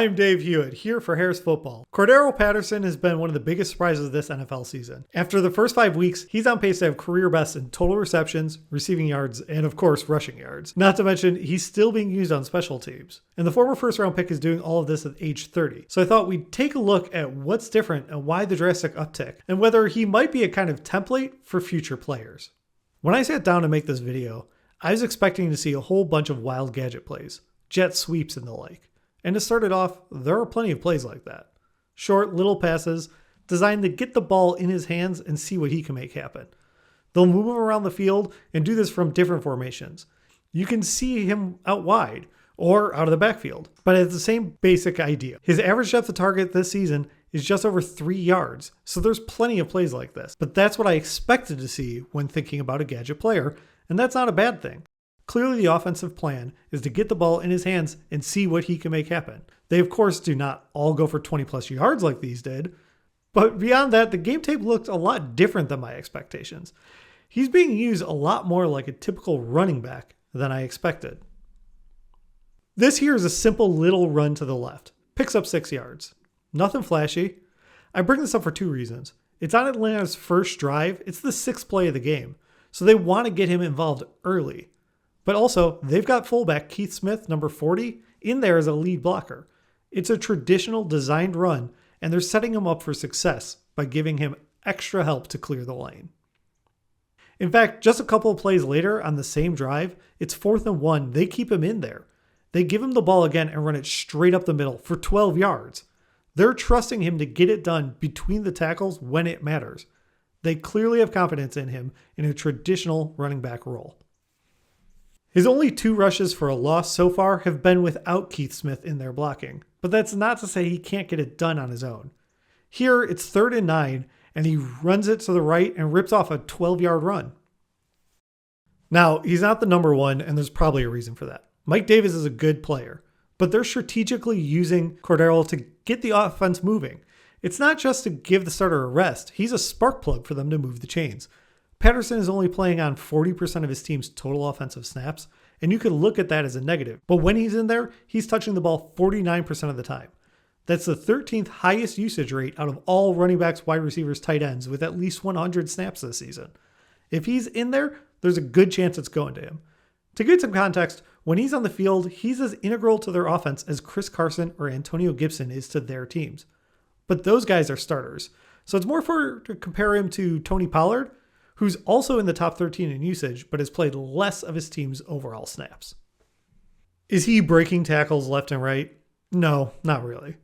I'm Dave Hewitt, here for Harris Football. Cordarrelle Patterson has been one of the biggest surprises of this NFL season. After the first 5 weeks, he's on pace to have career best in total receptions, receiving yards, and of course, rushing yards. Not to mention, he's still being used on special teams. And the former first-round pick is doing all of this at age 30. So I thought we'd take a look at what's different and why the drastic uptick, and whether he might be a kind of template for future players. When I sat down to make this video, I was expecting to see a whole bunch of wild gadget plays, jet sweeps and the like. And to start it off, there are plenty of plays like that. Short, little passes designed to get the ball in his hands and see what he can make happen. They'll move him around the field and do this from different formations. You can see him out wide or out of the backfield, but it's the same basic idea. His average depth of target this season is just over 3 yards, so there's plenty of plays like this. But that's what I expected to see when thinking about a gadget player, and that's not a bad thing. Clearly, the offensive plan is to get the ball in his hands and see what he can make happen. They, of course, do not all go for 20-plus yards like these did. But beyond that, the game tape looked a lot different than my expectations. He's being used a lot more like a typical running back than I expected. This here is a simple little run to the left. Picks up 6 yards. Nothing flashy. I bring this up for 2 reasons. It's on Atlanta's first drive. It's the 6th play of the game. So they want to get him involved early. But also, they've got fullback Keith Smith, number 40, in there as a lead blocker. It's a traditional designed run, and they're setting him up for success by giving him extra help to clear the lane. In fact, just a couple of plays later on the same drive, it's 4th and 1. They keep him in there. They give him the ball again and run it straight up the middle for 12 yards. They're trusting him to get it done between the tackles when it matters. They clearly have confidence in him in a traditional running back role. His only 2 rushes for a loss so far have been without Keith Smith in there blocking, but that's not to say he can't get it done on his own. Here, it's 3rd and 9, and he runs it to the right and rips off a 12-yard run. Now, he's not the number 1, and there's probably a reason for that. Mike Davis is a good player, but they're strategically using Cordarrelle to get the offense moving. It's not just to give the starter a rest. He's a spark plug for them to move the chains. Patterson is only playing on 40% of his team's total offensive snaps, and you could look at that as a negative. But when he's in there, he's touching the ball 49% of the time. That's the 13th highest usage rate out of all running backs, wide receivers, tight ends with at least 100 snaps this season. If he's in there, there's a good chance it's going to him. To give some context, when he's on the field, he's as integral to their offense as Chris Carson or Antonio Gibson is to their teams. But those guys are starters. So it's more fair to compare him to Tony Pollard, who's also in the top 13 in usage, but has played less of his team's overall snaps. Is he breaking tackles left and right? No, not really.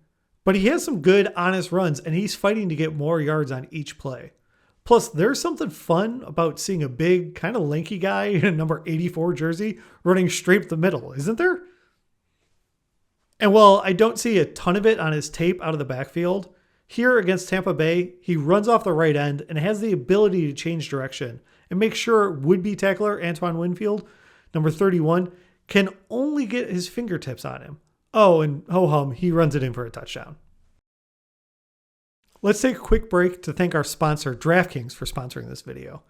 But he has some good, honest runs, and he's fighting to get more yards on each play. Plus, there's something fun about seeing a big, kind of lanky guy in a number 84 jersey running straight up the middle, isn't there? And while I don't see a ton of it on his tape out of the backfield, here against Tampa Bay, he runs off the right end and has the ability to change direction and make sure would-be tackler Antoine Winfield, number 31, can only get his fingertips on him. Oh, and ho-hum, he runs it in for a touchdown. Let's take a quick break to thank our sponsor, DraftKings, for sponsoring this video.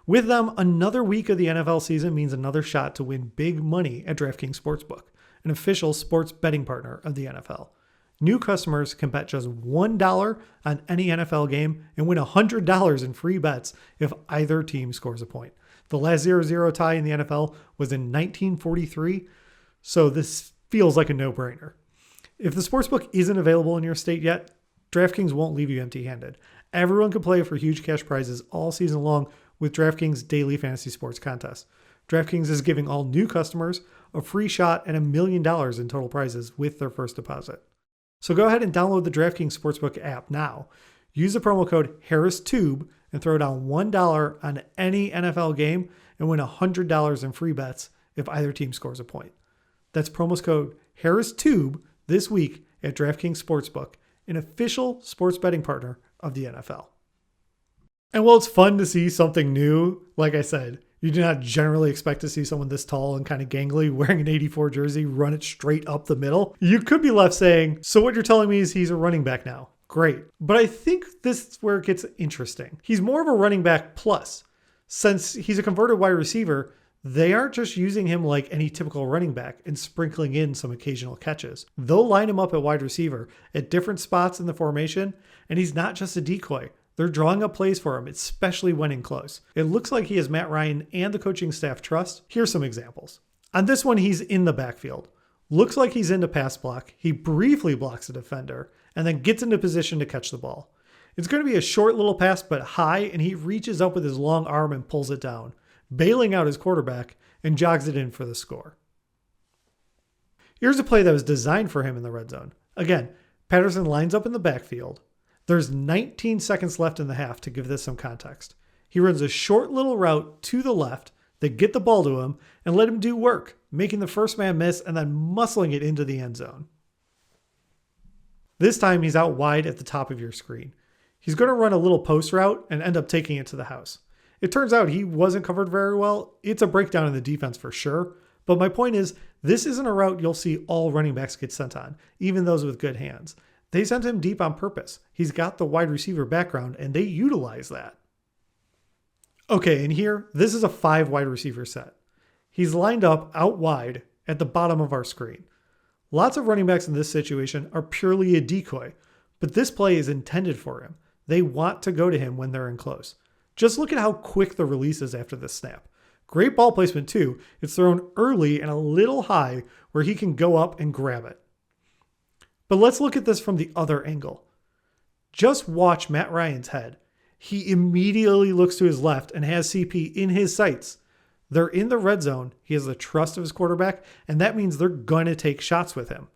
With them, another week of the NFL season means another shot to win big money at DraftKings Sportsbook, an official sports betting partner of the NFL. New customers can bet just $1 on any NFL game and win $100 in free bets if either team scores a point. The last 0-0 tie in the NFL was in 1943, so this feels like a no-brainer. If the sportsbook isn't available in your state yet, DraftKings won't leave you empty-handed. Everyone can play for huge cash prizes all season long with DraftKings daily fantasy sports contests. DraftKings is giving all new customers a free shot at $1 million in total prizes with their first deposit. So go ahead and download the DraftKings Sportsbook app now. Use the promo code HarrisTube and throw down $1 on any NFL game and win $100 in free bets if either team scores a point. That's promo code HarrisTube this week at DraftKings Sportsbook, an official sports betting partner of the NFL. And while it's fun to see something new, like I said, you do not generally expect to see someone this tall and kind of gangly wearing an 84 jersey run it straight up the middle. You could be left saying, so what you're telling me is he's a running back now. Great. But I think this is where it gets interesting. He's more of a running back plus. Since he's a converted wide receiver, They aren't just using him like any typical running back and sprinkling in some occasional catches. They'll line him up at wide receiver at different spots in the formation, and he's not just a decoy. They're drawing up plays for him, especially when in close. It looks like he has Matt Ryan and the coaching staff trust. Here's some examples. On this one, he's in the backfield. Looks like he's into pass block. He briefly blocks a defender and then gets into position to catch the ball. It's going to be a short little pass, but high, and he reaches up with his long arm and pulls it down, bailing out his quarterback and jogs it in for the score. Here's a play that was designed for him in the red zone. Again, Patterson lines up in the backfield. There's 19 seconds left in the half to give this some context. He runs a short little route to the left. They get the ball to him and let him do work, making the first man miss and then muscling it into the end zone. This time he's out wide at the top of your screen. He's going to run a little post route and end up taking it to the house. It turns out he wasn't covered very well. It's a breakdown in the defense for sure. But my point is, this isn't a route you'll see all running backs get sent on, even those with good hands. They sent him deep on purpose. He's got the wide receiver background, and they utilize that. Okay, and here, this is a 5 wide receiver set. He's lined up out wide at the bottom of our screen. Lots of running backs in this situation are purely a decoy, but this play is intended for him. They want to go to him when they're in close. Just look at how quick the release is after the snap. Great ball placement too. It's thrown early and a little high where he can go up and grab it. But let's look at this from the other angle. Just watch Matt Ryan's head. He immediately looks to his left and has CP in his sights. They're in the red zone. He has the trust of his quarterback, and that means they're going to take shots with him.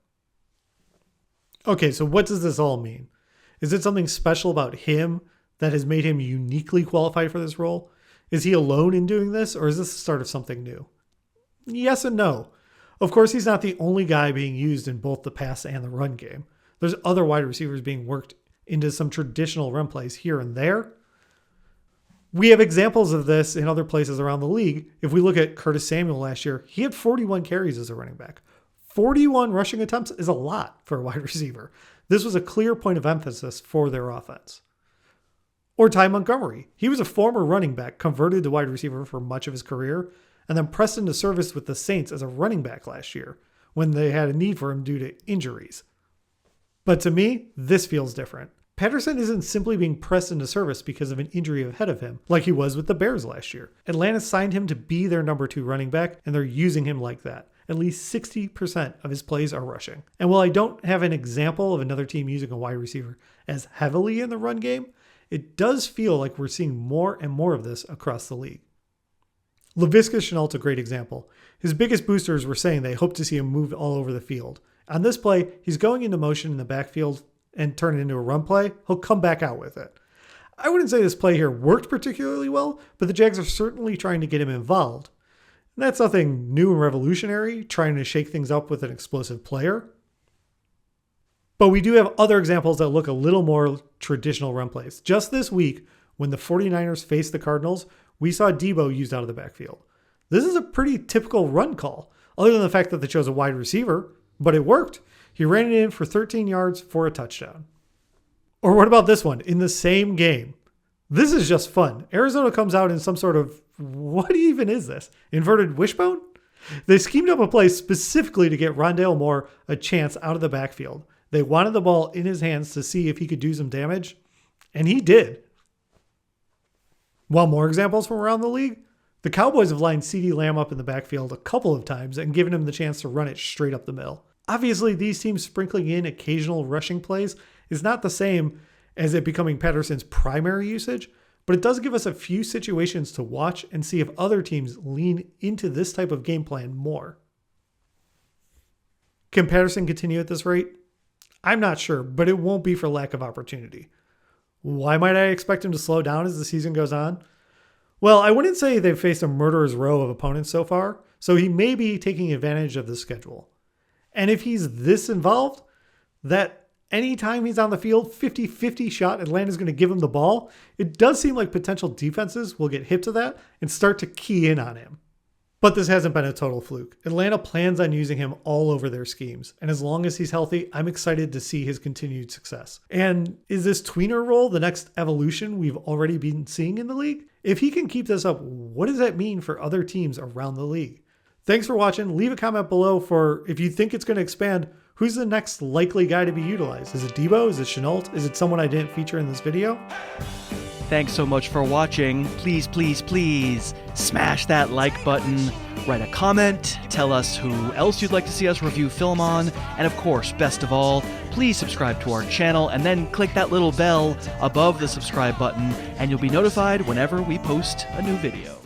Okay, so what does this all mean? Is it something special about him that has made him uniquely qualified for this role? Is he alone in doing this, or is this the start of something new? Yes and no. Of course, he's not the only guy being used in both the pass and the run game. There's other wide receivers being worked into some traditional run plays here and there. We have examples of this in other places around the league. If we look at Curtis Samuel last year, he had 41 carries as a running back. 41 rushing attempts is a lot for a wide receiver. This was a clear point of emphasis for their offense. Or Ty Montgomery. He was a former running back, converted to wide receiver for much of his career, and then pressed into service with the Saints as a running back last year when they had a need for him due to injuries. But to me, this feels different. Patterson isn't simply being pressed into service because of an injury ahead of him, like he was with the Bears last year. Atlanta signed him to be their number 2 running back, and they're using him like that. At least 60% of his plays are rushing. And while I don't have an example of another team using a wide receiver as heavily in the run game, it does feel like we're seeing more and more of this across the league. Laviska Shenault's a great example. His biggest boosters were saying they hope to see him move all over the field. On this play, he's going into motion in the backfield and turn it into a run play. He'll come back out with it. I wouldn't say this play here worked particularly well, but the Jags are certainly trying to get him involved. And that's nothing new and revolutionary, trying to shake things up with an explosive player. But we do have other examples that look a little more traditional run plays. Just this week, when the 49ers faced the Cardinals, we saw Debo used out of the backfield. This is a pretty typical run call, other than the fact that they chose a wide receiver, but it worked. He ran it in for 13 yards for a touchdown. Or what about this one? In the same game. This is just fun. Arizona comes out in some sort of, what even is this? Inverted wishbone? They schemed up a play specifically to get Rondale Moore a chance out of the backfield. They wanted the ball in his hands to see if he could do some damage, and he did. While more examples from around the league, the Cowboys have lined CeeDee Lamb up in the backfield a couple of times and given him the chance to run it straight up the middle. Obviously, these teams sprinkling in occasional rushing plays is not the same as it becoming Patterson's primary usage, but it does give us a few situations to watch and see if other teams lean into this type of game plan more. Can Patterson continue at this rate? I'm not sure, but it won't be for lack of opportunity. Why might I expect him to slow down as the season goes on? Well, I wouldn't say they've faced a murderer's row of opponents so far, so he may be taking advantage of the schedule. And if he's this involved, that anytime he's on the field, 50-50 shot Atlanta's going to give him the ball, it does seem like potential defenses will get hip to that and start to key in on him. But this hasn't been a total fluke. Atlanta plans on using him all over their schemes, and as long as he's healthy, I'm excited to see his continued success. And is this tweener role the next evolution we've already been seeing in the league? If he can keep this up, what does that mean for other teams around the league? Thanks for watching. Leave a comment below for if you think it's going to expand. Who's the next likely guy to be utilized? Is it Debo? Is it Chenault? Is it someone I didn't feature in this video? Thanks so much for watching. Please, please, please smash that like button, write a comment, tell us who else you'd like to see us review film on, and of course, best of all, please subscribe to our channel and then click that little bell above the subscribe button and you'll be notified whenever we post a new video.